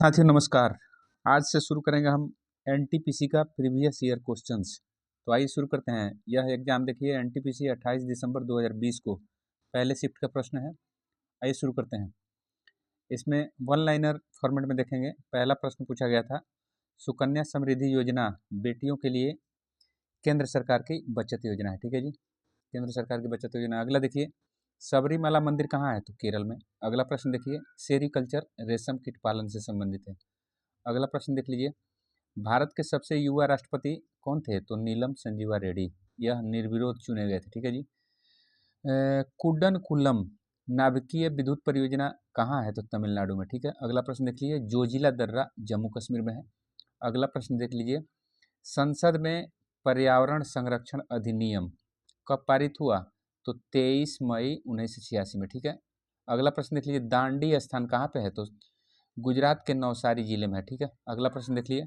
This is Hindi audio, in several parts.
साथियों नमस्कार। आज से शुरू करेंगे हम एनटीपीसी का प्रीवियस ईयर क्वेश्चंस। तो आइए शुरू करते हैं। यह एग्जाम देखिए एनटीपीसी 28 दिसंबर 2020 को पहले शिफ्ट का प्रश्न है। आइए शुरू करते हैं। इसमें वन लाइनर फॉर्मेट में देखेंगे। पहला प्रश्न पूछा गया था, सुकन्या समृद्धि योजना बेटियों के लिए केंद्र सरकार की बचत योजना है। ठीक है जी, केंद्र सरकार की बचत योजना। अगला देखिए, सबरीमाला मंदिर कहाँ है? तो केरल में। अगला प्रश्न देखिए, सेरीकल्चर रेशम कीट पालन से संबंधित है। अगला प्रश्न देख लीजिए, भारत के सबसे युवा राष्ट्रपति कौन थे? तो नीलम संजीवा रेड्डी, यह निर्विरोध चुने गए थे। ठीक है जी। कुड्डनकुलम नाभिकीय विद्युत परियोजना कहाँ है? तो तमिलनाडु में। ठीक है। अगला प्रश्न देख लीजिए, जोजिला दर्रा जम्मू कश्मीर में है। अगला प्रश्न देख लीजिए, संसद में पर्यावरण संरक्षण अधिनियम कब पारित हुआ? तो 23 मई 1986 में। ठीक है। अगला प्रश्न देख लीजिए, दांडी स्थान कहाँ पे है? तो गुजरात के नवसारी जिले में है। ठीक है। अगला प्रश्न देख लीजिए,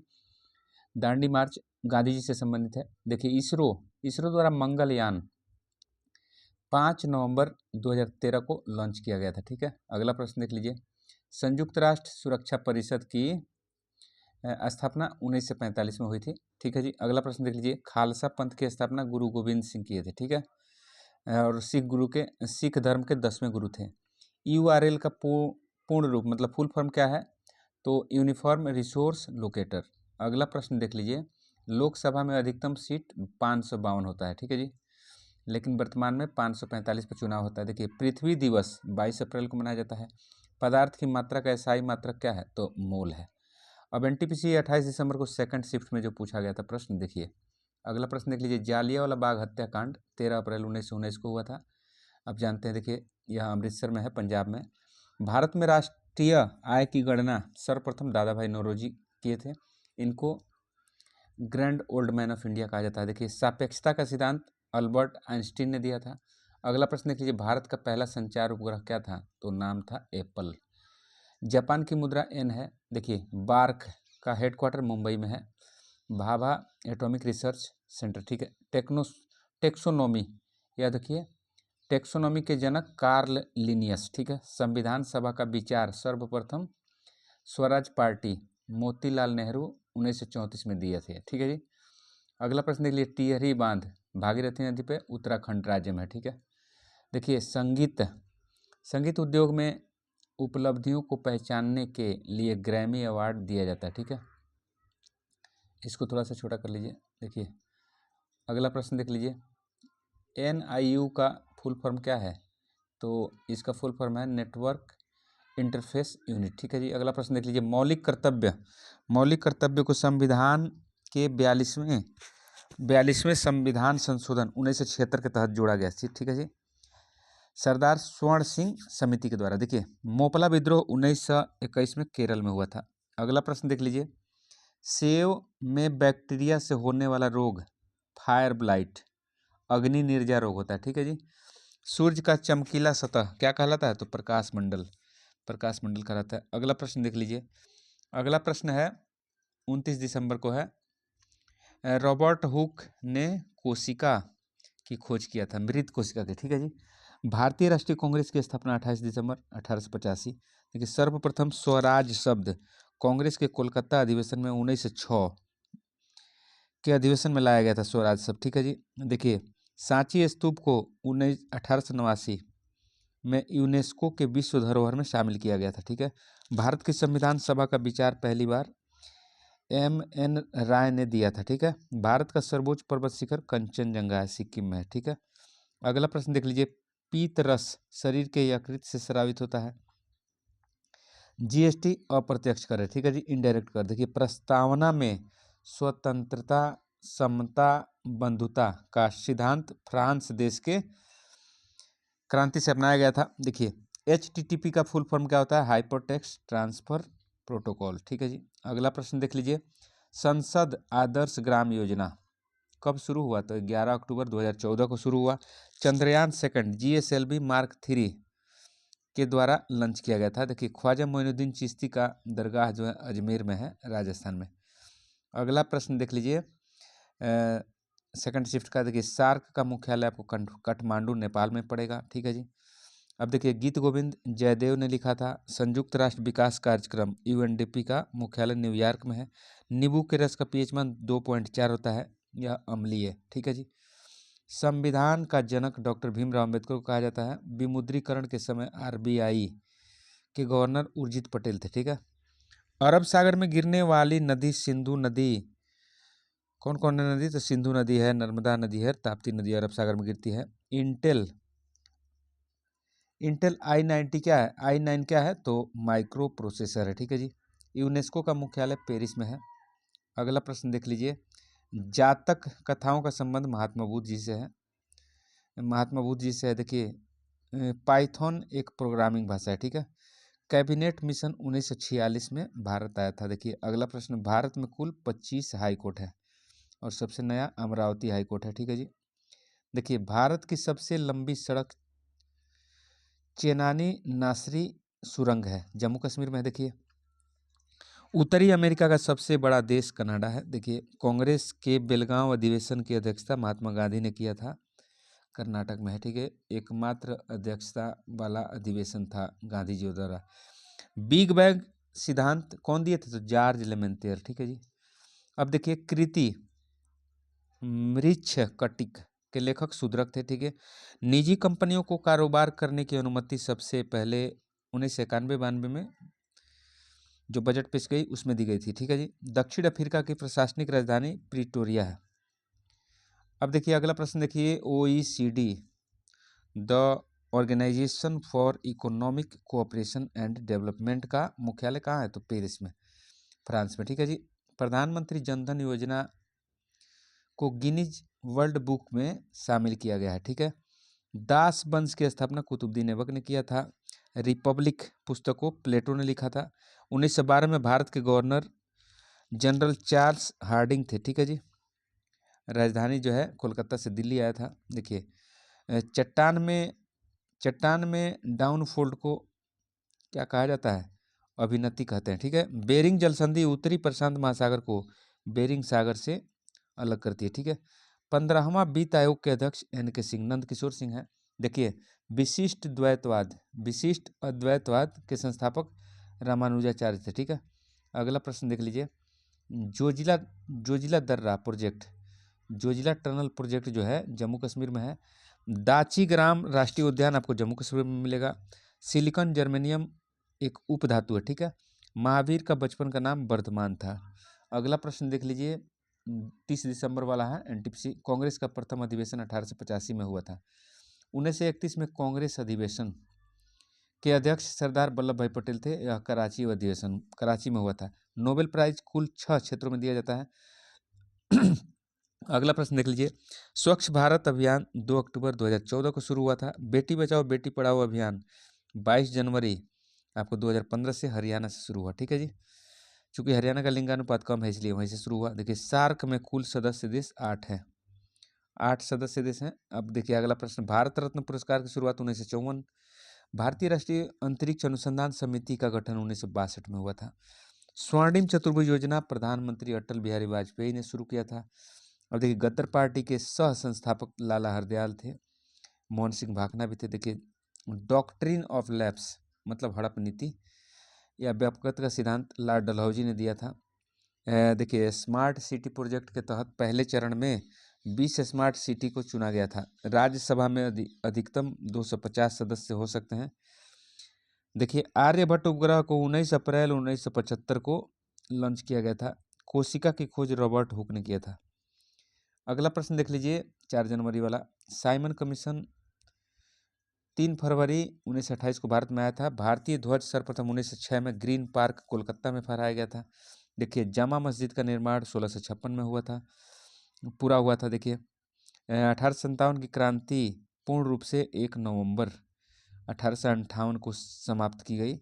दांडी मार्च गांधी जी से संबंधित है। देखिए, इसरो इसरो द्वारा मंगलयान 5 नवंबर 2013 को लॉन्च किया गया था। ठीक है। अगला प्रश्न देख लीजिए, संयुक्त राष्ट्र सुरक्षा परिषद की स्थापना 1945 में हुई थी। ठीक है जी। अगला प्रश्न देख लीजिए, खालसा पंथ की स्थापना गुरु गोविंद सिंह किए थे। ठीक है। और सिख धर्म के 10वें गुरु थे। यूआरएल का पूर्ण रूप मतलब फुल फॉर्म क्या है? तो यूनिफॉर्म रिसोर्स लोकेटर। अगला प्रश्न देख लीजिए, लोकसभा में अधिकतम सीट 552 होता है। ठीक है जी, लेकिन वर्तमान में 545 पर चुनाव होता है। देखिए, पृथ्वी दिवस 22 अप्रैल को मनाया जाता है। पदार्थ की मात्रा का एसआई मात्रक क्या है? तो मोल है। अब एनटीपीसी 28 दिसंबर को सेकंड शिफ्ट में जो पूछा गया था प्रश्न देखिए। अगला प्रश्न देख लीजिए, जालियांवाला बाग हत्याकांड 13 अप्रैल 1919 को हुआ था। अब जानते हैं, देखिए यह अमृतसर में है, पंजाब में। भारत में राष्ट्रीय आय की गणना सर्वप्रथम दादा भाई नौरोजी किए थे। इनको grand old man of India कहा जाता है। देखिए, सापेक्षता का सिद्धांत अल्बर्ट आइंस्टीन ने दिया था। अगला प्रश्न देख लीजिए, भारत का पहला संचार उपग्रह क्या था? तो नाम था एप्पल। जापान की मुद्रा एन है। देखिए, बार्क का हेडक्वार्टर मुंबई में है। Bhabha atomic research centre. ठीक है। टेक्सोनोमी, यह देखिए, टेक्सोनोमी के जनक कार्ल लिनियस। ठीक है। संविधान सभा का विचार सर्वप्रथम स्वराज पार्टी मोतीलाल नेहरू 1934 में दिए थे। ठीक है जी। अगला प्रश्न देख लीजिए, टिहरी बांध भागीरथी नदी पे उत्तराखंड राज्य में है। ठीक है। देखिए, संगीत उद्योग में उपलब्धियों को पहचानने के लिए ग्रैमी अवार्ड दिया जाता है। ठीक है। इसको थोड़ा सा छोटा कर लीजिए। देखिए, अगला प्रश्न देख लीजिए, NIU का फुल फॉर्म क्या है? तो इसका फुल फॉर्म है नेटवर्क इंटरफेस यूनिट। ठीक है जी। अगला प्रश्न देख लीजिए, मौलिक कर्तव्य को संविधान के 42वें संविधान संशोधन 1976 के तहत जोड़ा गया। ठीक है जी, सरदार स्वर्ण सिंह समिति के द्वारा। देखिए, मोपला विद्रोह 1921 में केरल में हुआ था। अगला प्रश्न देख लीजिए, सेब में बैक्टीरिया से होने वाला रोग फायर ब्लाइट अग्नि निर्जा रोग होता है। ठीक है जी। सूर्य का चमकीला सतह क्या कहलाता है? तो प्रकाश मंडल कहलाता है। अगला प्रश्न देख लीजिए। अगला प्रश्न है 29 दिसंबर को है, रॉबर्ट हुक ने कोशिका की खोज किया था, मृत कोशिका की। ठीक है जी। भारतीय राष्ट्रीय कांग्रेस की स्थापना 28 दिसंबर 1885। देखिए, सर्वप्रथम स्वराज शब्द कांग्रेस के कोलकाता अधिवेशन में 1906 के अधिवेशन में लाया गया था, स्वराज शब्द। ठीक है जी। देखिए, सांची स्तूप को 1889 में यूनेस्को के विश्व धरोहर में शामिल किया गया था। ठीक है। भारत की संविधान सभा का विचार पहली बार MN राय ने दिया था। ठीक है। भारत का सर्वोच्च पर्वत शिखर कंचनजंगा है, सिक्किम में है। ठीक है। अगला प्रश्न देख लीजिए, पीत रस शरीर के यकृत से स्रावित होता है। GST अप्रत्यक्ष कर है। ठीक है जी, इनडायरेक्ट कर। देखिए, प्रस्तावना में स्वतंत्रता, समता, बंधुता का सिद्धांत फ्रांस देश के क्रांति से अपनाया गया था। देखिए, HTTP का फुल फॉर्म क्या होता है? Hypertext transfer protocol. ठीक है जी। अगला प्रश्न देख लीजिए, संसद आदर्श ग्राम योजना कब शुरू हुआ? तो 11 अक्टूबर 2014 को शुरू हुआ। चंद्रयान सेकंड GSLV मार्क 3 के द्वारा लॉन्च किया गया था। देखिए, ख्वाजा मोइनुद्दीन चिश्ती का दरगाह जो है अजमेर में है, राजस्थान में। अगला प्रश्न देख लीजिए, सेकंड शिफ्ट का। देखिए, सार्क का मुख्यालय आपको काठमांडू नेपाल में पड़ेगा। ठीक है जी। अब देखिए गीत गोविंद जयदेव ने लिखा था। संयुक्त राष्ट्र विकास कार्यक्रम यूएनडीपी का मुख्यालय न्यूयॉर्क में है। नींबू के रस का पीएच मान 2.4 होता है, यह अम्लीय है, ठीक है जी। संविधान का जनक डॉक्टर भीमराव अंबेडकर को कहा जाता है। विमुद्रीकरण के समय आरबीआई के गवर्नर उर्जित पटेल थे, ठीक है। अरब सागर में गिरने वाली नदी सिंधु नदी, कौन कौन है नदी? तो सिंधु नदी है, नर्मदा नदी है, ताप्ती नदी अरब सागर में गिरती है। इंटेल i90 क्या है? i9 क्या है? तो माइक्रो प्रोसेसर है, ठीक है जी। यूनेस्को का मुख्यालय पेरिस में है। अगला प्रश्न देख लीजिए। जातक कथाओं का संबंध महात्मा बुद्ध जी से है। महात्मा बुद्ध जी से है, देखिए पाइथन एक प्रोग्रामिंग भाषा है, ठीक है। कैबिनेट मिशन 1946 में भारत आया था। देखिए अगला प्रश्न, भारत में कुल 25 हाई कोर्ट है और सबसे नया अमरावती हाई कोर्ट है, ठीक है जी। देखिए भारत की सबसे लंबी सड़क चेनानी नासरी सुरंग है, जम्मू कश्मीर में है। देखिए उत्तरी अमेरिका का सबसे बड़ा देश कनाडा है। देखिए कांग्रेस के बेलगांव अधिवेशन की अध्यक्षता महात्मा गांधी ने किया था, कर्नाटक में है, ठीक है। एकमात्र अध्यक्षता वाला अधिवेशन था गांधी जी द्वारा। बिग बैंग सिद्धांत कौन दिए थे? तो जॉर्ज लेमेंतेर, ठीक है जी। अब देखिए कृति मृच्छ कटिक के लेखक शूद्रक थे, ठीक है। निजी कंपनियों को कारोबार करने की अनुमति सबसे पहले 1991-92 में जो बजट पेश गई उसमें दी गई थी, ठीक है जी। दक्षिण अफ्रीका की प्रशासनिक राजधानी प्रिटोरिया है। अब देखिए अगला प्रश्न देखिए, OECD the Organisation for Economic Cooperation and Development का मुख्यालय कहाँ है? तो पेरिस में, फ्रांस में, ठीक है जी। प्रधानमंत्री जनधन योजना को गिनीज वर्ल्ड बुक में शामिल किया गया है, ठीक है। दास वंश की स्थापना कुतुबुद्दीन ऐबक ने किया था। रिपब्लिक पुस्तक को प्लेटो ने लिखा था। 1912 में भारत के गवर्नर जनरल चार्ल्स हार्डिंग थे, ठीक है जी। राजधानी जो है कोलकाता से दिल्ली आया था। देखिए चट्टान में डाउनफोल्ड को क्या कहा जाता है? अभिनति कहते हैं, ठीक है। बेरिंग जलसंधि उत्तरी प्रशांत महासागर को बेरिंग सागर से अलग करती है, ठीक है। 15वां वित्त आयोग के अध्यक्ष NK सिंह, नंद किशोर सिंह हैं। देखिए विशिष्ट अद्वैतवाद के संस्थापक रामानुजाचार्य थे, ठीक है। अगला प्रश्न देख लीजिए। जोजिला दर्रा प्रोजेक्ट, जोजिला टनल प्रोजेक्ट जो है जम्मू कश्मीर में है। दाची ग्राम राष्ट्रीय उद्यान आपको जम्मू कश्मीर में मिलेगा। सिलिकॉन जर्मेनियम एक उपधातु है, ठीक है। महावीर का बचपन का नाम वर्धमान था। अगला प्रश्न देख लीजिए, 30 दिसंबर वाला है। एनटीपीसी कांग्रेस का प्रथम अधिवेशन 1885 में हुआ था। 1931 में कांग्रेस अधिवेशन के अध्यक्ष सरदार वल्लभ भाई पटेल थे। यह कराची अधिवेशन कराची में हुआ था। नोबेल प्राइज कुल 6 क्षेत्रों में दिया जाता है। अगला प्रश्न देख लीजिए। स्वच्छ भारत अभियान 2 अक्टूबर 2014 को शुरू हुआ था। बेटी बचाओ बेटी पढ़ाओ अभियान 22 जनवरी आपको 2015 से हरियाणा से शुरू हुआ, ठीक है जी। चूंकि हरियाणा का लिंगानुपात कम है इसलिए वहीं से शुरू हुआ। देखिए सार्क में कुल सदस्य देश 8 है, 8 सदस्य देश हैं। अब देखिए अगला प्रश्न, भारत रत्न पुरस्कार की शुरुआत 1954। भारतीय राष्ट्रीय अंतरिक्ष अनुसंधान समिति का गठन 1962 में हुआ था। स्वर्णिम चतुर्भुज योजना प्रधानमंत्री अटल बिहारी वाजपेयी ने शुरू किया था। अब देखिए गद्दर पार्टी के सह संस्थापक लाला हरदयाल थे। मोहन सिंह भाकना भी थे। देखिए डॉक्ट्रिन ऑफ लैप्स मतलब हड़प नीति या व्यापकता का सिद्धांत लॉर्ड डलहौजी ने दिया था। देखिए स्मार्ट सिटी प्रोजेक्ट के तहत पहले चरण में 20 स्मार्ट सिटी को चुना गया था। राज्यसभा में अधिकतम 250 सदस्य हो सकते हैं। देखिए आर्यभट्ट उपग्रह को 19 अप्रैल 1975 को लॉन्च किया गया था। कोशिका की खोज रॉबर्ट हुक ने किया था। अगला प्रश्न देख लीजिए 4 जनवरी वाला। साइमन कमीशन 3 फरवरी 1928 को भारत में आया था। भारतीय ध्वज सर्वप्रथम 1906 में ग्रीन पार्क कोलकाता में फहराया गया था। देखिए जामा मस्जिद का निर्माण 1656 में हुआ था, पूरा हुआ था। देखिए 1857 की क्रांति पूर्ण रूप से 1 नवंबर 1858 को समाप्त की गई।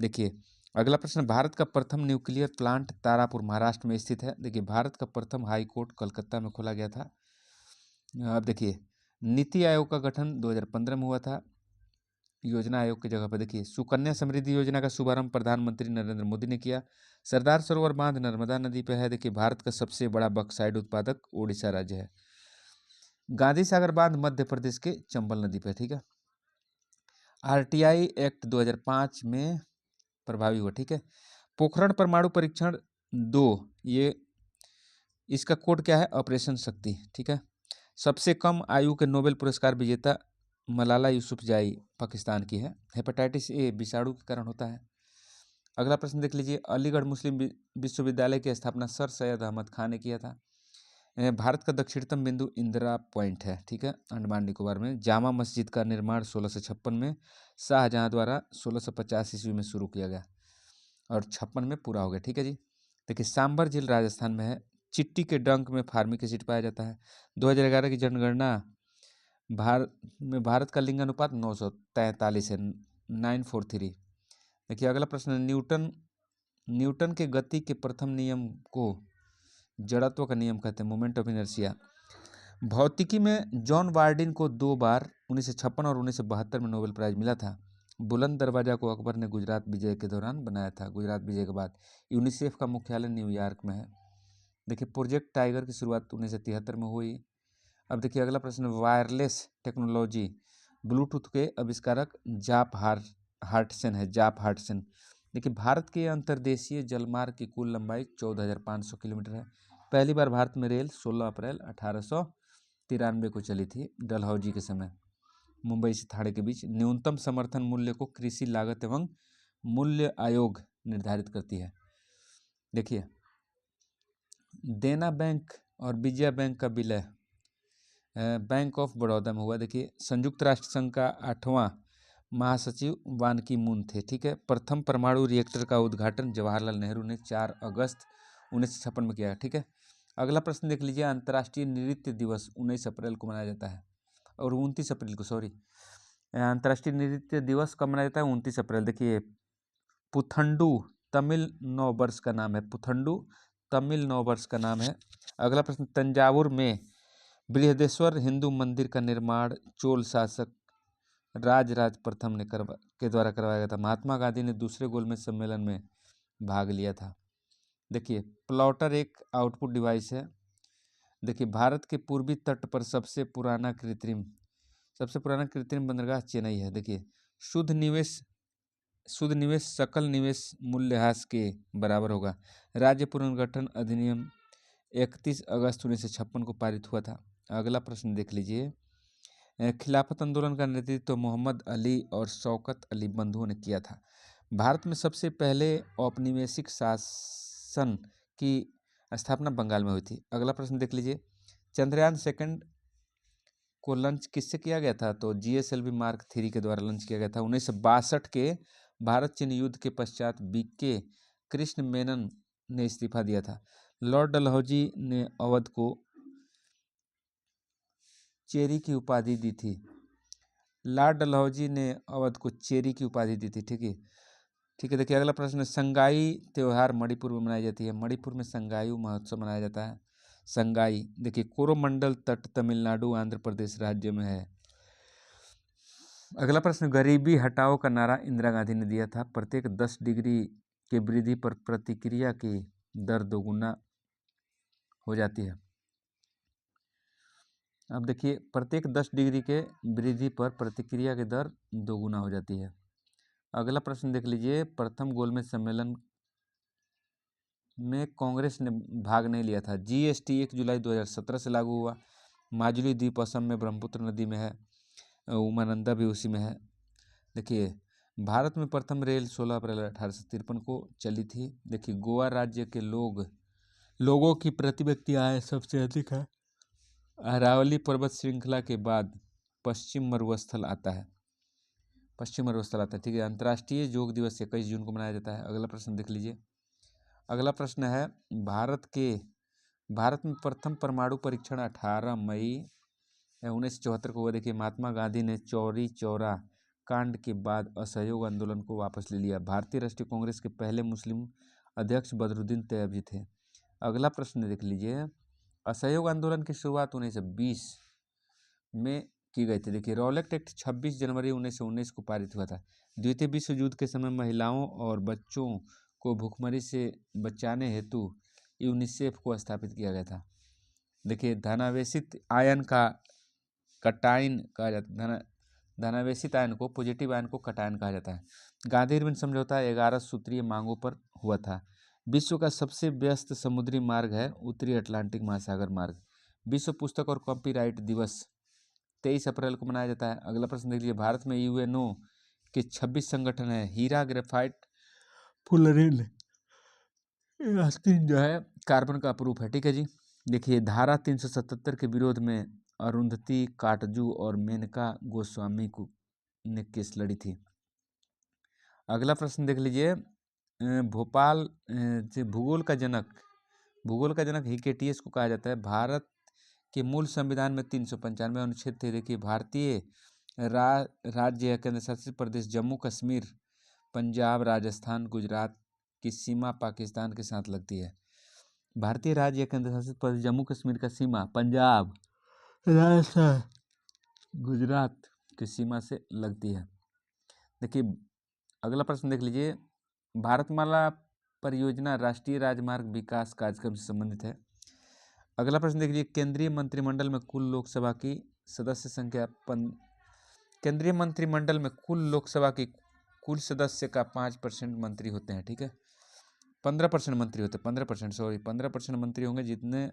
देखिए अगला प्रश्न, भारत का प्रथम न्यूक्लियर प्लांट तारापुर महाराष्ट्र में स्थित है। देखिए भारत का प्रथम हाई कोर्ट कलकत्ता में खोला गया था। अब देखिए नीति आयोग का गठन 2015 में हुआ था। योजना आयोग की जगह पर देखिए सुकन्या समृद्धि योजना का शुभारंभ प्रधानमंत्री नरेंद्र मोदी ने किया। सरदार सरोवर बांध नर्मदा नदी पर है। देखिए भारत का सबसे बड़ा बक्साइड उत्पादक ओडिशा राज्य है। गांधी सागर बांध मध्य प्रदेश के चंबल नदी पर, ठीक है। आरटीआई एक्ट 2005 में प्रभावी हुआ, ठीक है। पोखरण परमाणु परीक्षण 2, ये इसका कोड क्या है, ऑपरेशन शक्ति, ठीक है। सबसे कम आयु के नोबेल पुरस्कार विजेता मलाला यूसुफजाई पाकिस्तान की है। हेपेटाइटिस ए विषाणु के कारण होता है। अगला प्रश्न देख लीजिए, अलीगढ़ मुस्लिम विश्वविद्यालय की स्थापना सर सैयद अहमद खान ने किया था। भारत का दक्षिणतम बिंदु इंदिरा पॉइंट है, ठीक है, अंडमान निकोबार में। जामा मस्जिद का निर्माण 1656 में शाहजहां द्वारा 1650 ईस्वी में शुरू किया गया और 56 में पूरा हो गया, ठीक है जी। देखिए सांबर झील राजस्थान में है। चिट्टी के डंक में फार्मिक एसिड पाया जाता है। 2011 की जनगणना भारत का लिंग अनुपात 943 है, 943। देखिए अगला प्रश्न है, न्यूटन के गति के प्रथम नियम को जड़त्व का नियम कहते हैं, मोमेंट ऑफ इनर्शिया। भौतिकी में जॉन वार्डिन को 2 बार 1956 और 1972 में नोबेल प्राइज मिला था। बुलंद दरवाजा को अकबर ने गुजरात विजय के दौरान बनाया था, गुजरात विजय के बाद। यूनिसेफ का मुख्यालय न्यूयॉर्क में है। देखिए प्रोजेक्ट टाइगर की शुरुआत 1973 में हुई। अब देखिए अगला प्रश्न, वायरलेस टेक्नोलॉजी ब्लूटूथ के आविष्कारक जाप हार्टसन है, जाप हार्टसन। देखिए भारत के अंतर्देशीय जलमार्ग की कुल लंबाई 14,500 किलोमीटर है। पहली बार भारत में रेल 16 अप्रैल 1893 को चली थी, डलहौजी के समय, मुंबई से थाने के बीच। न्यूनतम समर्थन मूल्य को कृषि लागत एवं मूल्य आयोग निर्धारित करती है। देखिए देना बैंक और विजया बैंक का विलय बैंक ऑफ बड़ौदा में हुआ। देखिए संयुक्त राष्ट्र संघ का 8वां महासचिव बान की मून थे, ठीक है। प्रथम परमाणु रिएक्टर का उद्घाटन जवाहरलाल नेहरू ने 4 अगस्त 1956 में किया, ठीक है। अगला प्रश्न देख लीजिए, अंतर्राष्ट्रीय नृत्य दिवस 19 अप्रैल को मनाया जाता है, और 29 अप्रैल को, सॉरी, अंतर्राष्ट्रीय नृत्य दिवस कब मनाया जाता है, 29 अप्रैल। देखिए पुथंडू तमिल नव वर्ष का नाम है, पुथंडू तमिल नव वर्ष का नाम है। अगला प्रश्न, तंजावुर में बृहदेश्वर हिंदू मंदिर का निर्माण चोल शासक राजराज प्रथम ने के द्वारा करवाया गया था। महात्मा गांधी ने दूसरे गोलमेज सम्मेलन में भाग लिया था। देखिए प्लॉटर एक आउटपुट डिवाइस है। देखिए भारत के पूर्वी तट पर सबसे पुराना कृत्रिम बंदरगाह चेन्नई है। देखिए शुद्ध निवेश सकल निवेश मूल्यह्रास के बराबर होगा। राज्य पुनर्गठन अधिनियम 31 अगस्त 1956 को पारित हुआ था। अगला प्रश्न देख लीजिए, खिलाफत आंदोलन का नेतृत्व मोहम्मद अली और शौकत अली बंधुओं ने किया था। भारत में सबसे पहले औपनिवेशिक शासन की स्थापना बंगाल में हुई थी। अगला प्रश्न देख लीजिए, चंद्रयान 2 को लॉन्च किससे किया गया था, तो GSLV मार्क 3 के द्वारा लॉन्च किया गया था। 1962 के भारत चीन युद्ध के पश्चात BK कृष्ण मेनन ने इस्तीफा दिया था। लॉर्ड डलहौजी ने अवध को चेरी की उपाधि दी थी। लॉर्ड डलहौजी ने अवध को चेरी की उपाधि दी थी, ठीक है, ठीक है। देखिए अगला प्रश्न, संगाई त्यौहार मणिपुर में मनाई जाती है। मणिपुर में संगायु महोत्सव मनाया जाता है। संगाई, देखिए कोरोमंडल तट तमिलनाडु आंध्र प्रदेश राज्य में है। अगला प्रश्न, गरीबी हटाओ का नारा इंदिरा गांधी ने दिया था। प्रत्येक 10 डिग्री के वृद्धि पर प्रतिक्रिया की दर 2 गुना हो जाती है। अब देखिए प्रत्येक 10 डिग्री के वृद्धि पर प्रतिक्रिया की दर 2 गुना हो जाती है। अगला प्रश्न देख लीजिए, प्रथम गोलमेज सम्मेलन में कांग्रेस ने भाग नहीं लिया था। GST 1 जुलाई 2017 से लागू हुआ। माजुली द्वीप असम में ब्रह्मपुत्र नदी में है, उमानंदा भी उसी में है। देखिए भारत में प्रथम रेल 16 अप्रैल 1853 को चली थी। देखिए गोवा राज्य के लोगों की प्रति व्यक्ति आय सबसे अधिक है। अरावली पर्वत श्रृंखला के बाद पश्चिम मरुस्थल आता है, ठीक है। अंतर्राष्ट्रीय योग दिवस 21 जून को मनाया जाता है। अगला प्रश्न देख लीजिए, अगला प्रश्न है, भारत में प्रथम परमाणु परीक्षण 18 मई 1974 को हुआ। देखिए महात्मा गांधी ने चौरी चौरा कांड के बाद असहयोग आंदोलन को वापस ले लिया। भारतीय राष्ट्रीय कांग्रेस के पहले मुस्लिम अध्यक्ष बदरुद्दीन तैयबजी थे। अगला प्रश्न देख लीजिए, असहयोग आंदोलन की शुरुआत 1920 में की गई थी। देखिए रॉलेट एक्ट 26 जनवरी 1919 को पारित हुआ था। द्वितीय विश्व युद्ध के समय महिलाओं और बच्चों को भूखमरी से बचाने हेतु यूनिसेफ को स्थापित किया गया था। देखिए धनावेशित आयन का कटाइन कहा जाता है, धनावेशित आयन को, पॉजिटिव आयन को कटायन कहा जाता है। गांधी इरविन समझौता 11 सूत्रीय मांगों पर हुआ था। विश्व का सबसे व्यस्त समुद्री मार्ग है उत्तरी अटलांटिक महासागर मार्ग। विश्व पुस्तक और कॉपीराइट दिवस 23 अप्रैल को मनाया जाता है। अगला प्रश्न देख लीजिए, भारत में यूएनओ के 26 संगठन है। हीरा, ग्रेफाइट, फुलरिन, जो है कार्बन का अपरूप है। ठीक है जी। देखिए, धारा 377 के विरोध में अरुंधति काटजू और मेनका गोस्वामी को ने केस लड़ी थी। अगला प्रश्न देख लीजिए, भोपाल से भूगोल का जनक हिकेटियस को कहा जाता है। भारत के मूल संविधान में 395 अनुच्छेद थे। देखिए, भारतीय राज्य या केंद्र शासित प्रदेश जम्मू कश्मीर, पंजाब, राजस्थान, गुजरात की सीमा पाकिस्तान के साथ लगती है। भारतीय राज्य या केंद्र शासित प्रदेश जम्मू कश्मीर का सीमा पंजाब, राजस्थान, गुजरात की सीमा से लगती है। देखिए, अगला प्रश्न देख लीजिए, भारतमाला परियोजना राष्ट्रीय राजमार्ग विकास कार्यक्रम से संबंधित है। अगला प्रश्न देख लीजिए, केंद्रीय मंत्रिमंडल में कुल लोकसभा की सदस्य संख्या केंद्रीय मंत्रिमंडल में कुल लोकसभा की कुल सदस्य का 5% मंत्री होते हैं। ठीक है, 15% मंत्री होते हैं, 15% मंत्री होंगे। जितने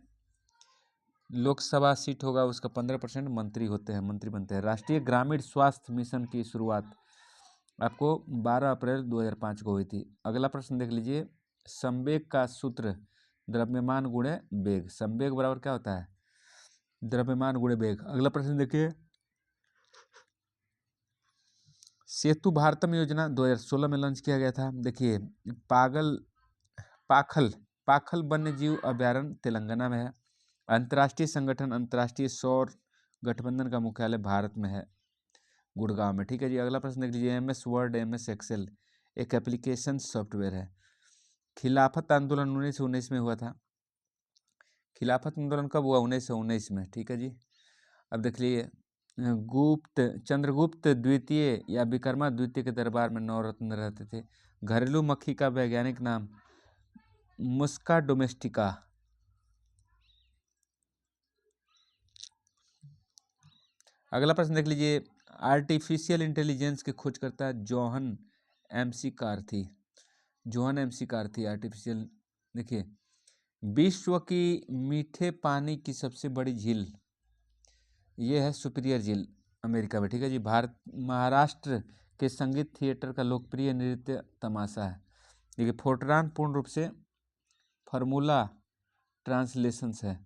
लोकसभा सीट होगा उसका 15% मंत्री होते हैं, मंत्री बनते हैं। राष्ट्रीय ग्रामीण स्वास्थ्य मिशन की शुरुआत आपको 12 अप्रैल 2005 को हुई थी। अगला प्रश्न देख लीजिए, संवेग का सूत्र द्रव्यमान गुणे वेग। संवेग बराबर क्या होता है? द्रव्यमान गुणे वेग। अगला प्रश्न देखिए, सेतु भारतम योजना 2016 में लॉन्च किया गया था। देखिए, पाखल वन्य जीव अभ्यारण्य तेलंगाना में है। अंतर्राष्ट्रीय संगठन अंतर्राष्ट्रीय सौर गठबंधन का मुख्यालय भारत में है, गुड़गांव में। ठीक है जी। अगला प्रश्न देख लीजिए, MS वर्ड, MS एक्सेल एक एप्लीकेशन सॉफ्टवेयर है। खिलाफत आंदोलन 1919 में हुआ था। खिलाफत आंदोलन कब हुआ? 1919 में। ठीक है जी। अब देख लीजिए, चंद्रगुप्त द्वितीय या विक्रमा द्वितीय के दरबार में 9 रत्न रहते थे। घरेलू मक्खी का वैज्ञानिक नाम मुस्का डोमेस्टिका। अगला प्रश्न देख लीजिए, आर्टिफिशियल इंटेलिजेंस की खोजकर्ता जोहन एमसी कारथी आर्टिफिशियल। देखिए, विश्व की मीठे पानी की सबसे बड़ी झील ये है सुपीरियर झील, अमेरिका में। ठीक है जी। महाराष्ट्र के संगीत थिएटर का लोकप्रिय नृत्य तमाशा है। देखिए, फोर्ट्रान पूर्ण रूप से फार्मूला ट्रांसलेशंस है।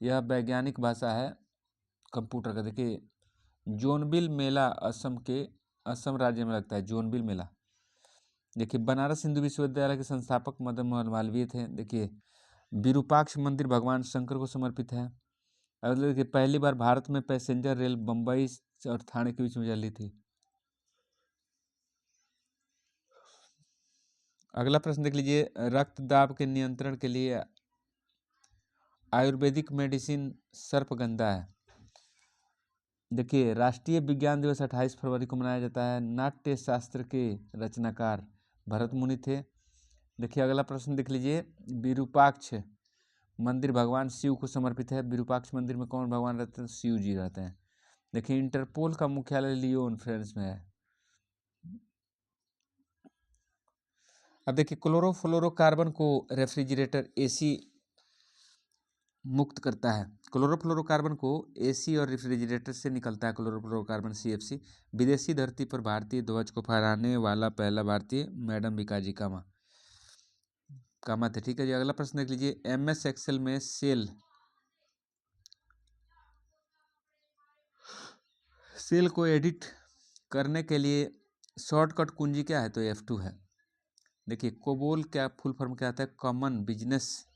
यह वैज्ञानिक भाषा है कंप्यूटर का। देखिए, जोनबिल मेला असम राज्य में लगता है, जोनबिल मेला। देखिए, बनारस हिंदू विश्वविद्यालय के संस्थापक मदन मोहन मालवीय थे। देखिए, विरूपाक्ष मंदिर भगवान शंकर को समर्पित है। अगले देखिए, पहली बार भारत में पैसेंजर रेल बम्बई और थाने के बीच में चली थी। अगला प्रश्न देख लीजिए, रक्तदाब के नियंत्रण के लिए आयुर्वेदिक मेडिसिन सर्पगंधा है। देखिए, राष्ट्रीय विज्ञान दिवस 28 फरवरी को मनाया जाता है। नाट्य शास्त्र के रचनाकार भरत मुनि थे। देखिए, अगला प्रश्न देख लीजिए, विरूपाक्ष मंदिर भगवान शिव को समर्पित है। विरूपाक्ष मंदिर में कौन भगवान रहते हैं? शिव जी रहते हैं। देखिए, इंटरपोल का मुख्यालय लियोन, फ्रांस में है। अब देखिए, क्लोरोफ्लोरोकार्बन को रेफ्रिजरेटर AC मुक्त करता है। क्लोरोफ्लोरोकार्बन को AC और रेफ्रिजरेटर से निकलता है क्लोरोफ्लोरोकार्बन CFC। विदेशी धरती पर भारतीय ध्वज को फहराने वाला पहला भारतीय मैडम विकाजी कामा थे। ठीक है जी। अगला प्रश्न देख लीजिए, MS एक्सेल में सेल को एडिट करने के लिए शॉर्टकट कुंजी क्या है? तो F2 है। देखिए, कोबोल क्या फुल फॉर्म क्या आता है? Common business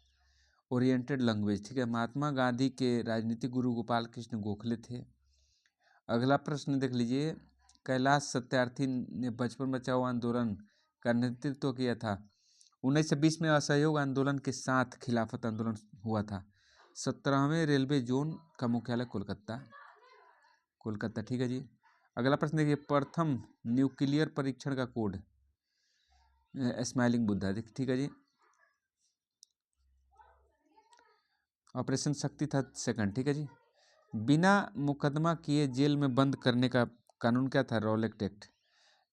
oriented language. ठीक है। महात्मा गांधी के राजनीतिक गुरु गोपाल कृष्ण गोखले थे। अगला प्रश्न देख लीजिए, कैलाश सत्यार्थी ने बचपन बचाओ आंदोलन का नेतृत्व किया था। 1920 में असहयोग आंदोलन के साथ खिलाफत आंदोलन हुआ था। 17वें रेलवे जोन का मुख्यालय कोलकाता। ठीक है जी। अगला प्रश्न देखिए, प्रथम न्यूक्लियर परीक्षण का कोड स्माइलिंग बुद्धा। ठीक है जी। ऑपरेशन शक्ति था सेकंड। ठीक है जी। बिना मुकदमा किए जेल में बंद करने का कानून क्या था? Rowlatt act.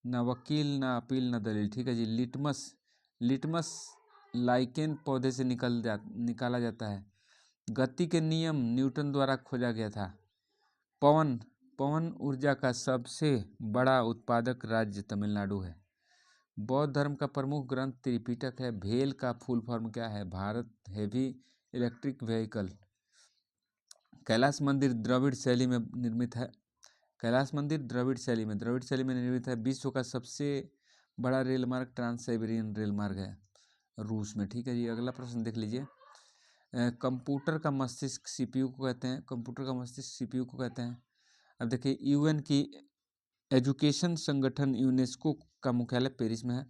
ना वकील, ना अपील, ना दलील, ठीक है जी। लिटमस, लिटमस लाइकेन पौधे से निकाला जाता है। गति के नियम न्यूटन द्वारा खोजा गया था। पवन, पवन ऊर्जा का सबसे बड़ा उत्पादक राज्य तमिलनाडु है। बौद्ध धर्म का प्रमुख ग्रंथ त्रिपिटक है। भेल का फुल फॉर्म क्या है? Bharat heavy electric vehicle. Kailash मंदिर द्रविड़ शैली में निर्मित है। कैलाश मंदिर द्रविड़ शैली में निर्मित है। विश्व का सबसे बड़ा रेल मार्ग ट्रांस साइबेरियन रेल मार्ग है, रूस में, ठीक है जी। अगला प्रश्न देख लीजिए। कंप्यूटर का मस्तिष्क सीपीयू को कहते हैं। कंप्यूटर का मस्तिष्क सीपीयू को कहते हैं। अब देखिए, यूएन की एजुकेशन संगठन यूनेस्को का मुख्यालय पेरिस में है।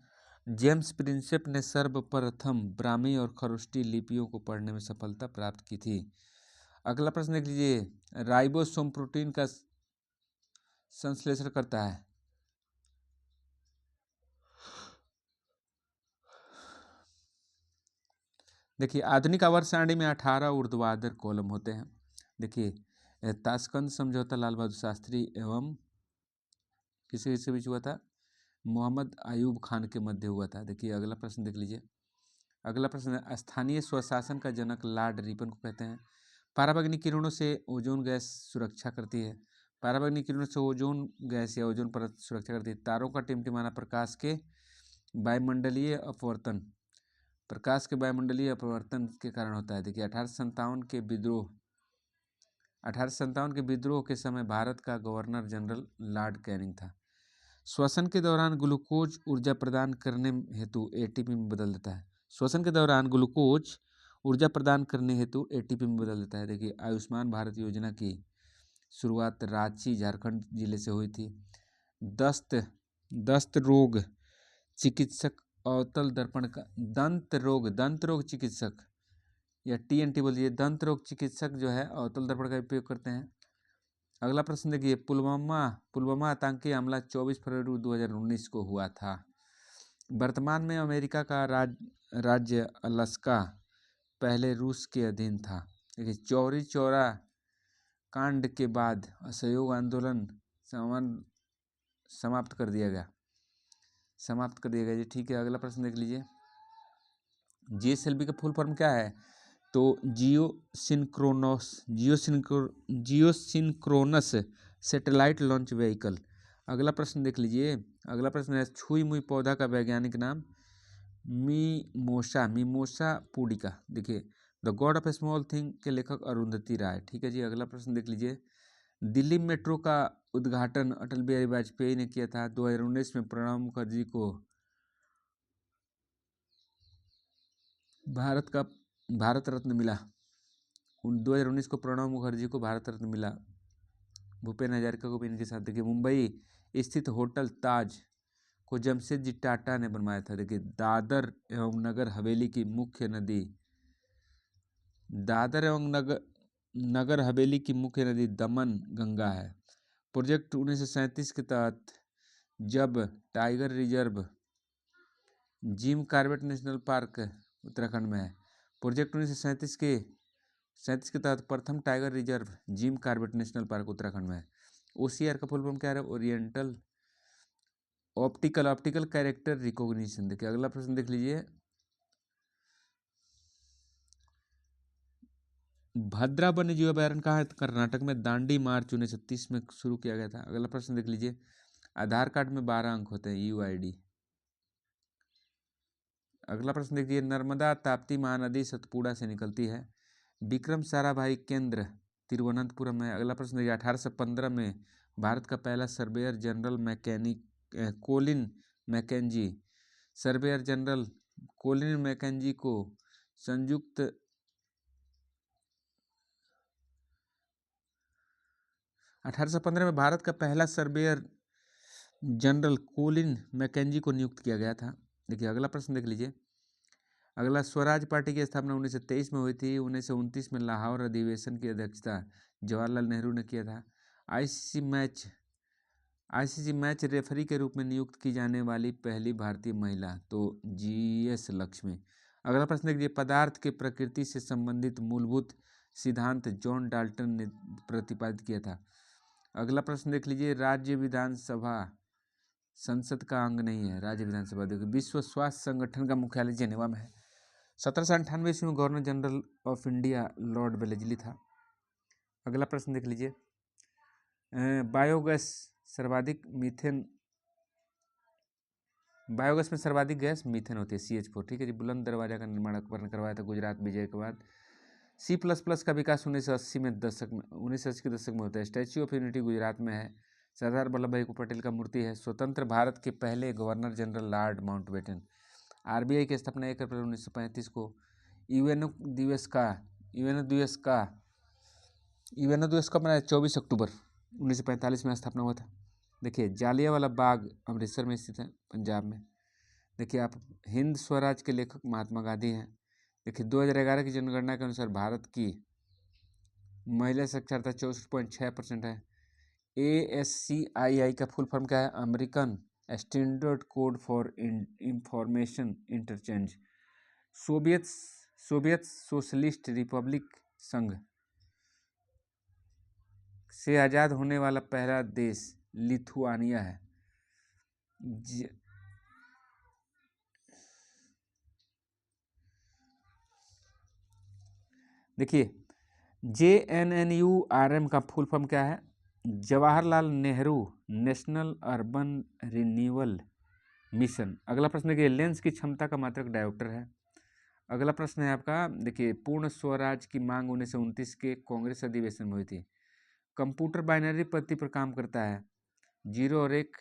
जेम्स प्रिंसेप ने सर्वप्रथम ब्राह्मी और खरोष्टी लिपियों को पढ़ने में सफलता प्राप्त की थी। अगला प्रश्न देख लीजिए। राइबोसोम प्रोटीन का संश्लेषण करता है। देखिए, आधुनिक आवर्त सारणी में 18 ऊर्ध्वाधर कॉलम होते हैं। देखिए, ताशकंद समझौता लाल बहादुर शास्त्री एवं किसके बीच हुआ था? मोहम्मद अयूब खान के मध्य हुआ था। देखिए, अगला प्रश्न देख लीजिए। अगला प्रश्न है, स्थानीय स्वशासन का जनक लॉर्ड रिपन को कहते हैं। पराबैंगनी किरणों से ओजोन गैस सुरक्षा करती है। पराबैंगनी किरणों से ओजोन गैस या ओजोन परत सुरक्षा करती है। तारों का टिमटिमाना प्रकाश के वायुमंडलीय अपवर्तन, प्रकाश के वायुमंडलीय अपवर्तन के कारण होता है। देखिए, 1857 के विद्रोह के समय भारत का गवर्नर जनरल लॉर्ड कैनिंग था। श्वसन के दौरान ग्लूकोज ऊर्जा प्रदान करने हेतु एटीपी में बदल देता है। श्वसन के दौरान ग्लूकोज ऊर्जा प्रदान करने हेतु एटीपी में बदल देता है। देखिए, आयुष्मान भारत योजना की शुरुआत रांची, झारखंड जिले से हुई थी। दस्त रोग चिकित्सक अवतल दर्पण का दंत रोग चिकित्सक या टीएनटी बोलिए, दंत रोग चिकित्सक जो है अवतल दर्पण का उपयोग करते हैं। अगला प्रश्न देखिए। पुलवामा आतंकी हमला 24 फरवरी 2019 को हुआ था। वर्तमान में अमेरिका का राज्य अलास्का पहले रूस के अधीन था। देखिए, चौरी चौरा कांड के बाद असहयोग आंदोलन समाप्त कर दिया गया जी, ठीक है। अगला प्रश्न देख लीजिए। जीएसएलवी का फुल फॉर्म क्या है? तो जियोसिंक्रोनस सैटेलाइट लॉन्च व्हीकल। अगला प्रश्न देख लीजिए। अगला प्रश्न है, छुई मुई पौधा का वैज्ञानिक नाम? मीमोसा पुडिका। देखिए, the God of A small thing के लेखक अरुंधति राय, ठीक है जी। अगला प्रश्न देख लीजिए। दिल्ली मेट्रो का उद्घाटन अटल बिहारी वाजपेयी ने किया था। 2019 में प्रणब मुखर्जी को भारत रत्न मिला। 2019 को प्रणब मुखर्जी को भारत रत्न मिला। भूपेन हजारिका को भी इनके साथ। देखिए, मुंबई स्थित होटल ताज को जमशेदजी टाटा ने बनवाया था। देखिए, दादर एवं नगर हवेली की मुख्य नदी दमन गंगा है। प्रोजेक्ट 1937 के तहत जब tiger reserve Jim Corbett national park Uttarakhand में है। प्रोजेक्ट 1937 के तहत प्रथम tiger reserve Jim Corbett national park Uttarakhand में है। ओसीआर का फुल फॉर्म क्या है? Oriental optical character recognition. देखिए, अगला प्रश्न देख लीजिए। भद्रा वन्य जीव अभयारण्य कहाँ है? कर्नाटक में। दांडी मार्च 1930 में शुरू किया गया था। अगला प्रश्न देख लीजिए। आधार कार्ड में 12 अंक होते हैं, यूआईडी। अगला प्रश्न देखिए। नर्मदा ताप्ती महानदी सतपुड़ा से निकलती है। विक्रम साराभाई केंद्र तिरुवनंतपुरम है। अगला प्रश्न देखिए। 1815 में भारत का पहला सर्वेयर जनरल कोलिन मैकेंजी को संयुक्त 1815 में भारत का पहला सर्वेयर जनरल कोलिन मैकेंजी को नियुक्त किया गया था। देखिए, अगला प्रश्न देख लीजिए। अगला, स्वराज पार्टी की स्थापना 1923 में हुई थी। 1929 में लाहौर अधिवेशन की अध्यक्षता जवाहरलाल नेहरू ने किया था। आईसीसी मैच रेफरी के रूप में नियुक्त की जाने वाली पहली भारतीय महिला? तो जीएस लक्ष्मी। अगला प्रश्न देखिए। पदार्थ के प्रकृति से संबंधित मूलभूत सिद्धांत जॉन डाल्टन ने प्रतिपादित किया था। अगला प्रश्न देख लीजिए, राज्य विधानसभा संसद का अंग नहीं है। राज्य विधानसभा देखिए, विश्व स्वास्थ्य संगठन का मुख्यालय जेनेवा में है। 1798 ईस्वी में governor general of India Lord Wellesley था। अगला प्रश्न देख लीजिए, बायोगैस सर्वाधिक मीथेन, बायोगैस में सर्वाधिक गैस मीथेन होती है, CH4। ठीक है जी। बुलंद दरवाजा का निर्माण अकबर ने करवाया था गुजरात विजय के बाद। C++ का विकास 1980 के दशक में होता है। स्टैच्यू ऑफ यूनिटी गुजरात में है। सरदार वल्लभ भाई पटेल का मूर्ति है। स्वतंत्र भारत के पहले governor general Lord Mountbatten. RBI की स्थापना 1 अप्रैल 1935 को। यूएनओ दिवस का मनाया 24 अक्टूबर 1945 में स्थापना हुआ था। देखिए, जालियांवाला बाग अमृतसर में स्थित है, पंजाब में। देखिए आप, हिंद स्वराज के लेखक महात्मा गांधी हैं। देखिए 2011 की जनगणना के अनुसार भारत की महिला साक्षरता 64.6% है। ASCII का फुल फॉर्म क्या है? American standard code for information interchange. Soviet socialist Republic संघ से आज़ाद होने वाला पहला देश लिथुआनिया है। देखिए, JNNURM का फुल फॉर्म क्या है? Jawaharlal Nehru national urban renewal mission. अगला प्रश्न देखिए, लेंस की क्षमता का मात्रक डायोप्टर है। अगला प्रश्न है आपका, देखिए, पूर्ण स्वराज की मांग 1929 के कांग्रेस अधिवेशन में हुई थी। कंप्यूटर बाइनरी पद्धति पर काम करता है। 0 और 1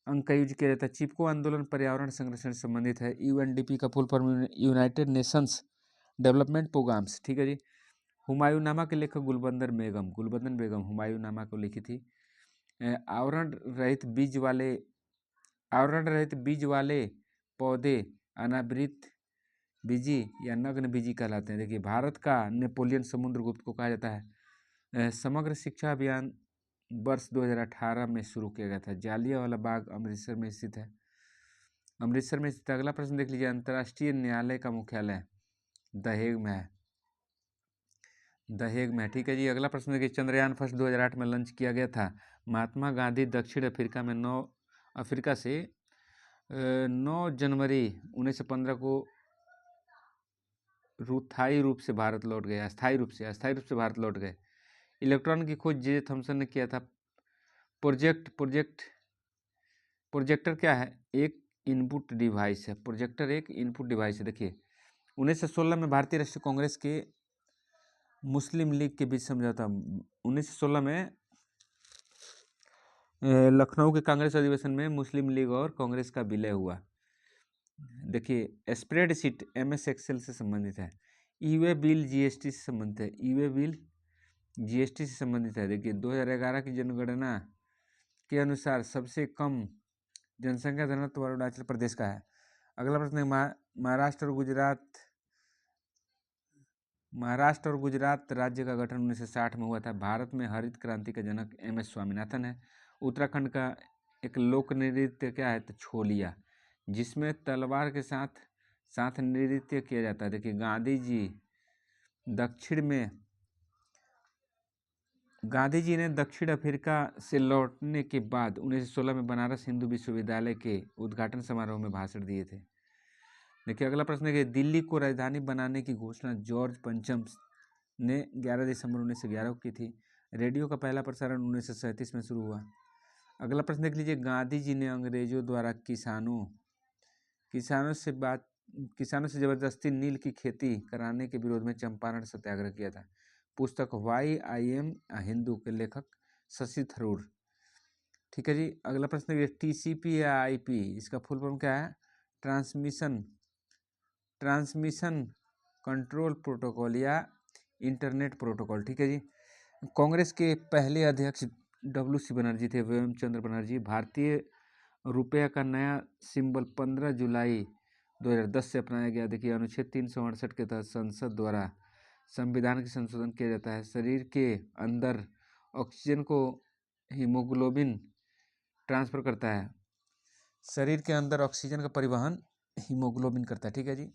अंक का यूज किया जाता है। चिपको आंदोलन पर्यावरण संरक्षण से संबंधित है। UNDP का full form United Nations Development Programmes. ठीक है जी। हुमायूंनामा के लेखक गुलबंदर बेगम हुमायूंनामा को लिखी थी। आवरण रहित बीज वाले पौधे अनावृत बीजी या नग्न बीजी कहलाते हैं। देखिए, भारत का नेपोलियन समुद्रगुप्त को कहा जाता है। समग्र शिक्षा अभियान वर्ष 2018 में शुरू किया गया था। जालियांवाला बाग अमृतसर में स्थित है। अगला प्रश्न देख लीजिए, अंतर्राष्ट्रीय न्यायालय का मुख्यालय दहेग में। ठीक है जी। अगला प्रश्न देखिए, चंद्रयान फर्स्ट 2008 में लॉन्च किया गया था। महात्मा गांधी दक्षिण अफ्रीका से 9 जनवरी 1915 को अस्थायी रूप से भारत लौट गए। इलेक्ट्रॉन की खोज जे थॉमसन ने किया था। प्रोजेक्टर क्या है? एक इनपुट डिवाइस है। प्रोजेक्टर एक इनपुट डिवाइस है। देखिए, 1916 में भारतीय राष्ट्रीय कांग्रेस के मुस्लिम लीग के बीच समझौता। 1916 में लखनऊ के कांग्रेस अधिवेशन में मुस्लिम लीग और कांग्रेस का विलय हुआ। देखिए, स्प्रेडशीट MS एक्सेल से संबंधित है। ई-वे बिल GST से संबंधित है। देखिए, 2011 की जनगणना के अनुसार सबसे कम जनसंख्या घनत्व अरुणाचल प्रदेश का है। अगला प्रश्न है, महाराष्ट्र और गुजरात राज्य का गठन 1960 में हुआ था। भारत में हरित क्रांति का जनक MS स्वामीनाथन है। उत्तराखंड का एक लोक नृत्य क्या है? तो छोलिया, जिसमें तलवार के साथ नृत्य किया जाता है। देखिए, गांधी जी ने दक्षिण अफ्रीका से लौटने के बाद 1916 में बनारस हिंदू विश्वविद्यालय के उद्घाटन समारोह में भाषण दिए थे। देखिए, अगला प्रश्न है कि दिल्ली को राजधानी बनाने की घोषणा जॉर्ज पंचम ने 11 दिसंबर 1911 को की थी। रेडियो का पहला प्रसारण 1937 में शुरू हुआ। अगला प्रश्न देख लीजिए, गांधी जी ने अंग्रेजों द्वारा किसानों से जबरदस्ती नील की खेती कराने के विरोध में चंपारण सत्याग्रह किया था। पुस्तक why I am a Hindu के लेखक शशि थरूर। ठीक है जी। अगला प्रश्न है, TCP या IP, इसका फुल फॉर्म क्या है? ट्रांसमिशन कंट्रोल प्रोटोकॉल या इंटरनेट प्रोटोकॉल। ठीक है जी। कांग्रेस के पहले अध्यक्ष WC बनर्जी थे, व्योमचंद्र बनर्जी। भारतीय रुपये का नया सिंबल 15 जुलाई 2010 से अपनाया गया। देखिए, अनुच्छेद 368 के तहत संसद द्वारा संविधान के संशोधन किया जाता है। शरीर के अंदर ऑक्सीजन को हीमोग्लोबिन ट्रांसफर करता है। शरीर के अंदर ऑक्सीजन का परिवहन हीमोग्लोबिन करता है। ठीक है जी।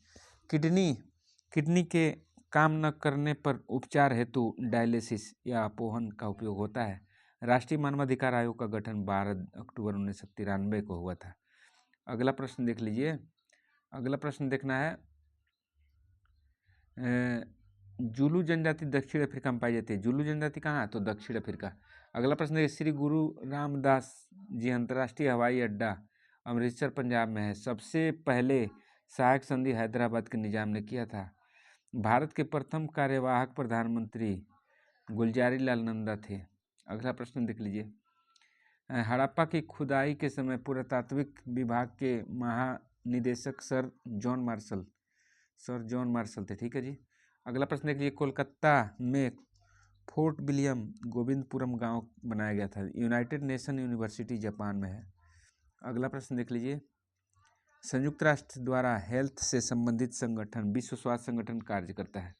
किडनी के काम न करने पर उपचार हेतु डायलिसिस या अपोहन का उपयोग होता है। राष्ट्रीय मानवाधिकार आयोग का गठन 12 अक्टूबर 1993 को हुआ था। अगला प्रश्न देख लीजिए। अगला प्रश्न देखना है, जुलू जनजाति दक्षिण अफ्रीका में पाई जाती है। जुलू जनजाति कहाँ है? तो दक्षिण अफ्रीका। अगला प्रश्न है, श्री गुरु रामदास जी अंतर्राष्ट्रीय हवाई अड्डा अमृतसर पंजाब में है। सबसे पहले सहायक संधि हैदराबाद के निजाम ने किया था। भारत के प्रथम कार्यवाहक प्रधानमंत्री गुलजारी लाल नंदा थे। अगला प्रश्न देख लीजिए। हड़प्पा की खुदाई के समय पुरातात्विक विभाग के महानिदेशक सर जॉन मार्शल थे। ठीक है जी। अगला प्रश्न देख लीजिए। कोलकाता में फोर्ट विलियम गोविंदपुरम गांव बनाया गया था। यूनाइटेड नेशन यूनिवर्सिटी जापान में है। अगला प्रश्न देख लीजिए। संयुक्त राष्ट्र द्वारा हेल्थ से संबंधित संगठन विश्व स्वास्थ्य संगठन कार्य करता है।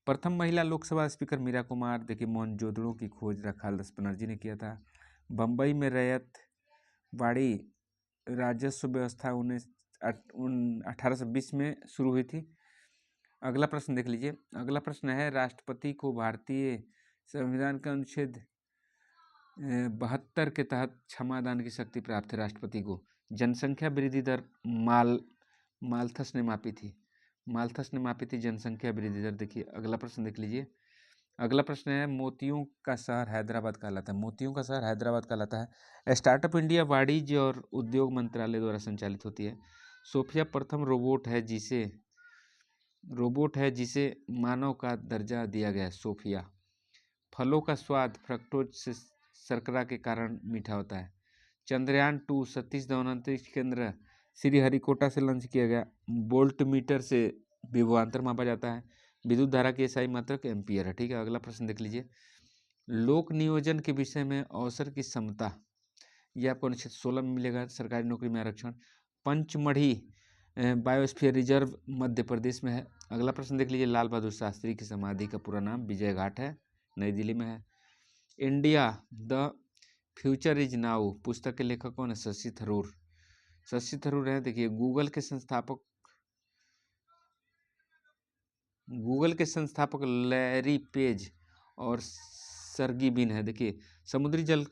प्रथम महिला लोकसभा स्पीकर मीरा कुमार, देखिए मोहनजोदड़ो की खोज रखालदास बनर्जी ने किया था। बम्बई में रैयत वाड़ी राजस्व व्यवस्था 1820 में शुरू हुई थी। अगला प्रश्न देख लीजिए। अगला प्रश्न है, राष्ट्रपति को भारतीय संविधान का अनुच्छेद 72 के तहत क्षमादान की शक्ति प्राप्त है। राष्ट्रपति को जनसंख्या वृद्धि दर माल्थस ने मापी थी जनसंख्या वृद्धि दर। देखिए अगला प्रश्न देख लीजिए। अगला प्रश्न है, मोतियों का शहर हैदराबाद कहलाता है। स्टार्टअप इंडिया वाणिज्य और उद्योग मंत्रालय द्वारा संचालित होती है। सोफिया प्रथम रोबोट है जिसे मानव का दर्जा दिया गया है। सोफिया। फलों का स्वाद फ्रक्टोज से शर्करा के कारण मीठा होता है। चंद्रयान 2 सतीश धवन अंतरिक्ष केंद्र श्रीहरिकोटा से लॉन्च किया गया। वोल्ट मीटर से विभवांतर मापा जाता है। विद्युत धारा की एसआई मात्रक एम्पियर है। ठीक है। अगला प्रश्न देख लीजिए। लोक नियोजन के विषय में अवसर की समता, ये आपको अनुच्छेद 16 में मिलेगा। सरकारी नौकरी में आरक्षण। पंचमढ़ी बायोस्फीयर रिजर्व मध्य प्रदेश में है। अगला प्रश्न देख लीजिए। लाल बहादुर शास्त्री की समाधि का पूरा नाम विजय घाट है, नई दिल्ली में है। India the future is now पुस्तक के लेखक कौन है? शशि थरूर है। देखिए गूगल के संस्थापक लैरी पेज और सर्गी बिन है। देखिए समुद्री जल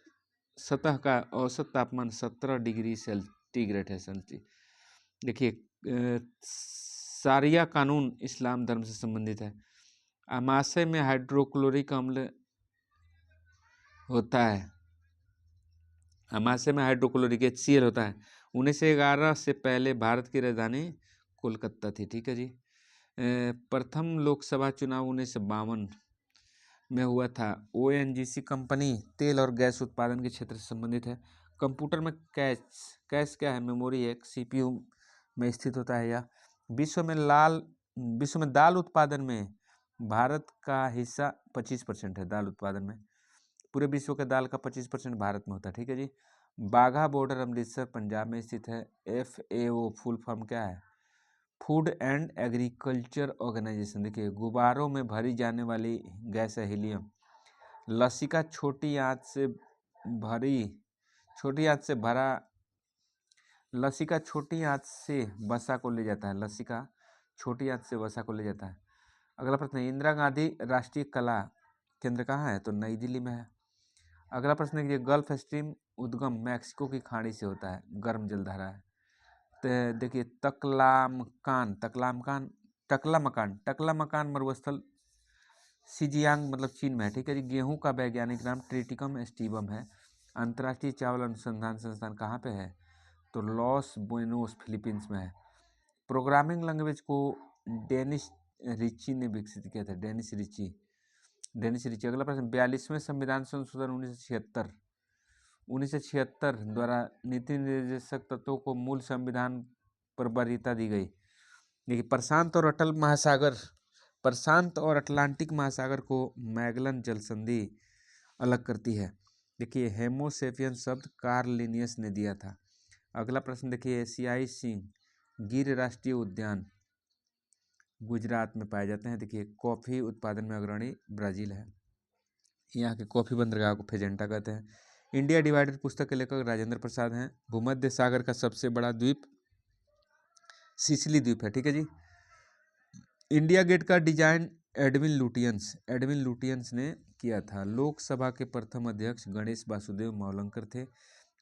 सतह का औसत तापमान 17 डिग्री सेंटीग्रेड है। देखिए शारिया कानून इस्लाम धर्म से संबंधित है। अमाशय में हाइड्रोक्लोरिक अम्ल होता है। अमाशय में हाइड्रोक्लोरिक HCl होता है। 1911 से पहले भारत की राजधानी कोलकाता थी। ठीक है जी। प्रथम लोकसभा चुनाव 1952 में हुआ था। ONGC कंपनी तेल और गैस उत्पादन के क्षेत्र से संबंधित है। कंप्यूटर में कैश क्या है? मेमोरी है, CPU में स्थित होता है। यह विश्व में दाल उत्पादन में भारत का हिस्सा 25% है। दाल उत्पादन में पूरे विश्व के दाल का 25% भारत में होता है। ठीक है जी। बाघा बॉर्डर अमृतसर पंजाब में स्थित है। FAO फुल फॉर्म क्या है? Food and agriculture organisation. देखिए गुब्बारों में भरी जाने वाली गैस है हीलियम। लसिका छोटी आंच से वसा को ले जाता है। अगला प्रश्न है, इंदिरा गांधी राष्ट्रीय कला केंद्र कहाँ है? तो नई दिल्ली में है। अगला प्रश्न है, गल्फ स्ट्रीम उद्गम मैक्सिको की खाड़ी से होता है, गर्म जलधारा है। तो देखिए टकलामकान मरुस्थल सिजियांग मतलब चीन में है। ठीक है जी। गेहूं का वैज्ञानिक नाम ट्रिटिकम एस्टिवम है। अंतर्राष्ट्रीय चावल अनुसंधान संस्थान कहाँ पे है? तो लॉस बुएनोस फिलीपींस में है। प्रोग्रामिंग लैंग्वेज को डेनिस रिची ने विकसित किया था। Dennis Ritchie. अगला प्रश्न, 42वें संविधान संशोधन 1976 द्वारा नीति निर्देशक तत्वों को मूल संविधान पर वरीयता दी गई। देखिए प्रशांत और अटलांटिक महासागर को मैगलन जल संधि अलग करती है। देखिए हेमोसेपियन शब्द कार्ल लिनियस ने दिया था। अगला प्रश्न देखिए, एशियाई सिंह गिर राष्ट्रीय उद्यान गुजरात में पाए जाते हैं। देखिए कॉफी उत्पादन में अग्रणी ब्राजील है। यहाँ के कॉफी बंदरगाह को फेजेंटा कहते हैं। इंडिया डिवाइडेड पुस्तक के लेखक राजेंद्र प्रसाद हैं। भूमध्य सागर का सबसे बड़ा द्वीप सिसिली द्वीप है। ठीक है जी। इंडिया गेट का डिजाइन एडविन लुटियंस ने किया था। लोकसभा के प्रथम अध्यक्ष गणेश वासुदेव मौलंकर थे।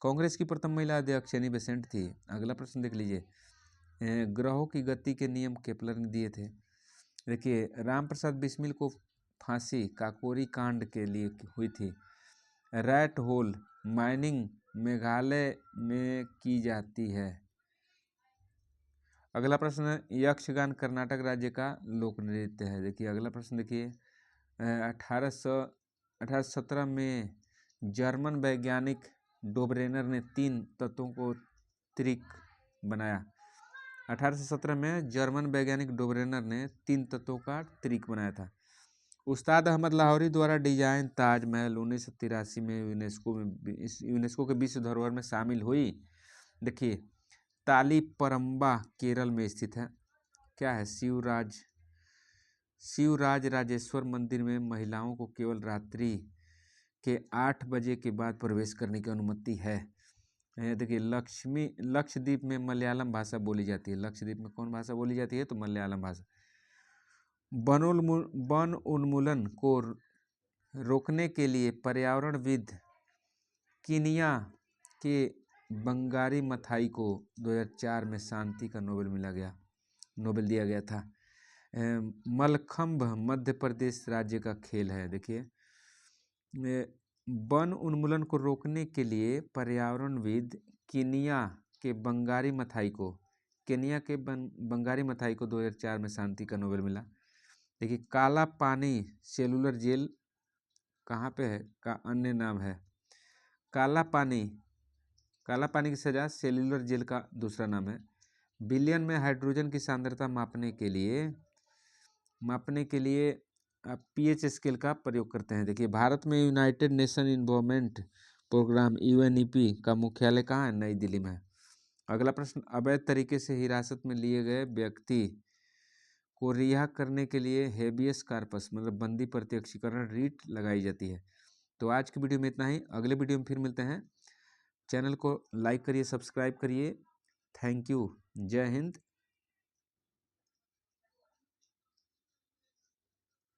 कांग्रेस की प्रथम महिला अध्यक्ष एनी बेसेंट थी। अगला प्रश्न देख लीजिए, ग्रहों की गति के नियम केपलर ने दिए थे। देखिए, रामप्रसाद बिस्मिल को फांसी काकोरी कांड के लिए हुई थी। रैट होल माइनिंग मेघालय में की जाती है। अगला प्रश्न, यक्षगान कर्नाटक राज्य का लोक नृत्य है। देखिए अगला प्रश्न देखिए, 1817 में जर्मन वैज्ञानिक डोब्रेनर ने 3 तत्वों को त्रिक बनाया। 1817 में जर्मन वैज्ञानिक डोब्रेनर ने 3 तत्वों का त्रिक बनाया था। उस्ताद अहमद लाहौरी द्वारा डिजाइन ताजमहल 1983 में यूनेस्को के विश्व धरोहर में शामिल हुई। देखिए, तालीपरम्बा केरल में स्थित है। क्या है? शिवराज राजेश्वर मंदिर में महिलाओं को केवल रात्रि के 8 बजे के बाद प्रवेश करने की अनुमति है। देखिए, लक्षद्वीप में मलयालम भाषा बोली जाती है। लक्षद्वीप में कौन भाषा बोली जाती है? तो मलयालम भाषा। वन उन्मूलन को रोकने के लिए पर्यावरणविद कीनिया के बंगारी मथाई को 2004 में शांति का नोबेल दिया गया था। मलखंभ मध्य प्रदेश राज्य का खेल है। देखिए, वन उन्मूलन को रोकने के लिए पर्यावरणविद कीनिया के बंगारी मथाई को 2004 में शांति का नोबेल मिला। देखिए, काला पानी सेलुलर जेल कहाँ पे है का अन्य नाम है। काला पानी की सजा सेलुलर जेल का दूसरा नाम है। बिलियन में हाइड्रोजन की सांद्रता मापने के लिए पीएच स्केल का प्रयोग करते हैं। देखिए, भारत में United Nation Environment Programme UNEP का मुख्यालय कहाँ है? नई दिल्ली में है। अगला प्रश्न, अवैध तरीके से हिरासत में लिए गए व्यक्ति को रिहा करने के लिए हेबियस कार्पस मतलब बंदी प्रत्यक्षीकरण रीट लगाई जाती है। तो आज की वीडियो में इतना ही। अगले वीडियो में फिर मिलते हैं। चैनल को लाइक करिए, सब्सक्राइब करिए। Thank you. जय हिंद,